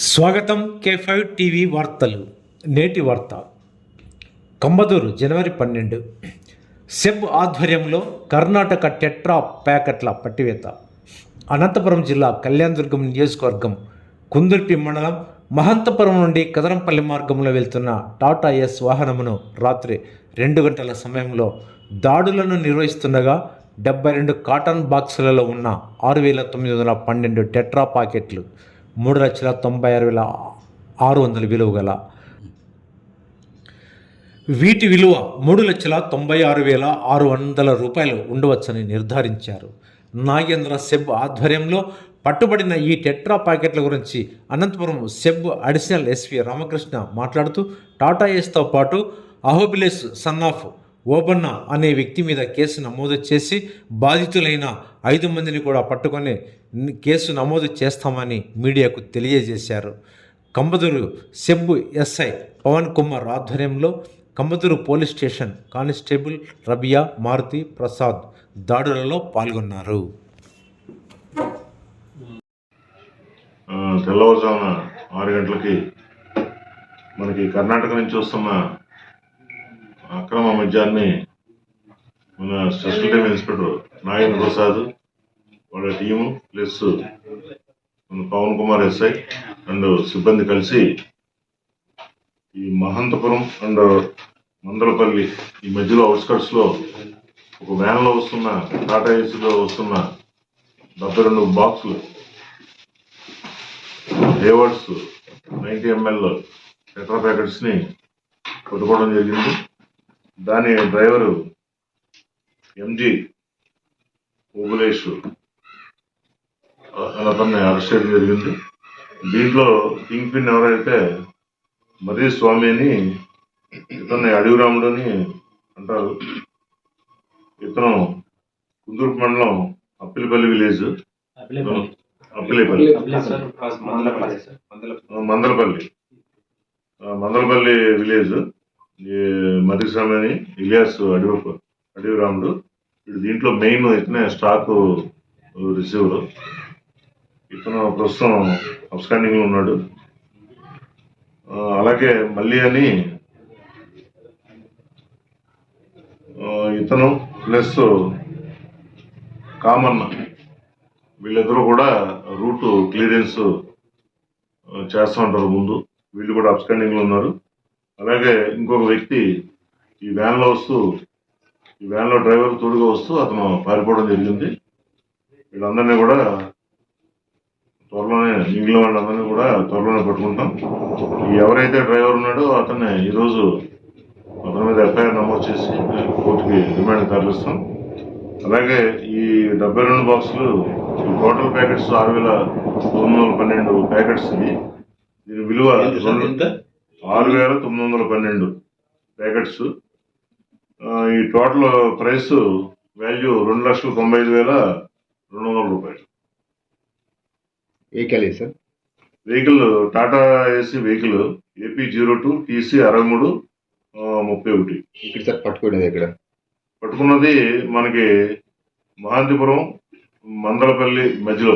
స్వాగతం K5 TV వార్తలు. నేటి వార్త. కంబదూరు జనవరి 12. సెబ్ ఆధ్వర్యంలో కర్ణాటక టెట్రా ప్యాకెట్ల పట్టివేత. అనంతపురం జిల్లా కళ్యాణదుర్గం నియోజకవర్గం కుందుర్పి మండలం మహంతపురం నుండి కదరంపల్లి మార్గంలో వెళ్తున్న టాటా ఎస్ వాహనమును రాత్రి 2 గంటల సమయంలో దాడులను నిర్వహిస్తుండగా 72 కాటన్ బాక్సులలో ఉన్న 6,912 టెట్రా ప్యాకెట్లు 3,96,600 విలువ గల వీటి విలువ 3,96,600 రూపాయలు ఉండవచ్చని నిర్ధారించారు. నాగేంద్ర సెబ్ ఆధ్వర్యంలో పట్టుబడిన ఈ టెట్రా ప్యాకెట్ల గురించి Anantapuram SEB additional SP Ramakrishna మాట్లాడుతూ టాటా ఏస్తో పాటు అహోబిలేస్ సన్నాఫ్ ఓబన్న అనే వ్యక్తి మీద కేసు నమోదు చేసి బాధితులైన 5 మందిని కూడా పట్టుకొని కేసు నమోదు చేస్తామని మీడియాకు తెలియజేశారు. కంబదూరు సెబ్ ఎస్ఐ పవన్ కుమార్ ఆధ్వర్యంలో Kambaduru police station constable Rabiya, Maruthi, Prasad దాడులలో పాల్గొన్నారు. తెల్లవారుజామున 6 గంటలకి మనకి కర్ణాటక నుంచి వస్తున్న అక్రమ మద్యాన్ని మన special team inspector Nagendra Prasad వాళ్ళ టీము ప్లస్ మన పవన్ కుమార్ ఎస్ఐ అండ్ సిబ్బంది కలిసి ఈ మహంతపురం అండ్ మందలపల్లి ఈ మధ్యలో అవుట్స్కట్స్ లో ఒక వ్యాన్ లో వస్తున్న టాటా ఏసీలో వస్తున్న 72 బాక్సులు హేవర్డ్స్ 90 ml టెట్రా ప్యాకెట్స్ ని పట్టుకోవడం జరిగింది. దాని డ్రైవరు ఎంజీ ఓబులేష్ అతన్ని అరెస్ట్ చేయడం జరిగింది. దీంట్లో కింగ్ పిన్ ఎవరైతే మరీ స్వామి అని ఇతన్ని అడవిరాముడు అని అంటారు. ఇతను కుందూరు మండలం అప్పిలిపల్లి విలేజ్ మందలపల్లి విలేజ్ మర్రిస్వామి అని ఇలియాస్ అడవిరాముడు. దీంట్లో మెయిన్ ఇతనే స్టాక్ రిసీవర్. ఇతను ప్రస్తుతం అబ్స్కాండింగ్ లో ఉన్నాడు. అలాగే మళ్ళీ అని ఇతను ప్లస్ కామన్న వీళ్ళిద్దరూ కూడా రూట్ క్లియరెన్స్ చేస్తూ ఉంటారు ముందు. వీళ్ళు కూడా అబ్స్కాండింగ్ లో ఉన్నారు. అలాగే ఇంకొక వ్యక్తి ఈ వ్యాన్ లో డ్రైవర్ తోడుగా వస్తూ అతను పారిపోవడం జరిగింది. వీళ్ళందరినీ కూడా త్వరలోనే మిగిలిన వాళ్ళందరినీ కూడా త్వరలోనే పట్టుకుంటాం. ఎవరైతే డ్రైవర్ ఉన్నాడో అతన్ని ఈరోజు అతని మీద ఎఫ్ఐఆర్ నమోదు చేసి కోర్టుకి రిమాండ్ తరలిస్తాం. అలాగే ఈ 72 బాక్సులు టోటల్ ప్యాకెట్స్ 6,912 ప్యాకెట్స్. దీని విలువ 6,912 ప్యాకెట్స్. ఈ టోటల్ ప్రైస్ వాల్యూ 2,95,200 రూపాయలు. Vehicle Tata AC vehicle AP02 TC 6331. ఇక్కడ సార్ పట్టుకున్నది మనకి మహాంతిపురం మందలపల్లి మధ్యలో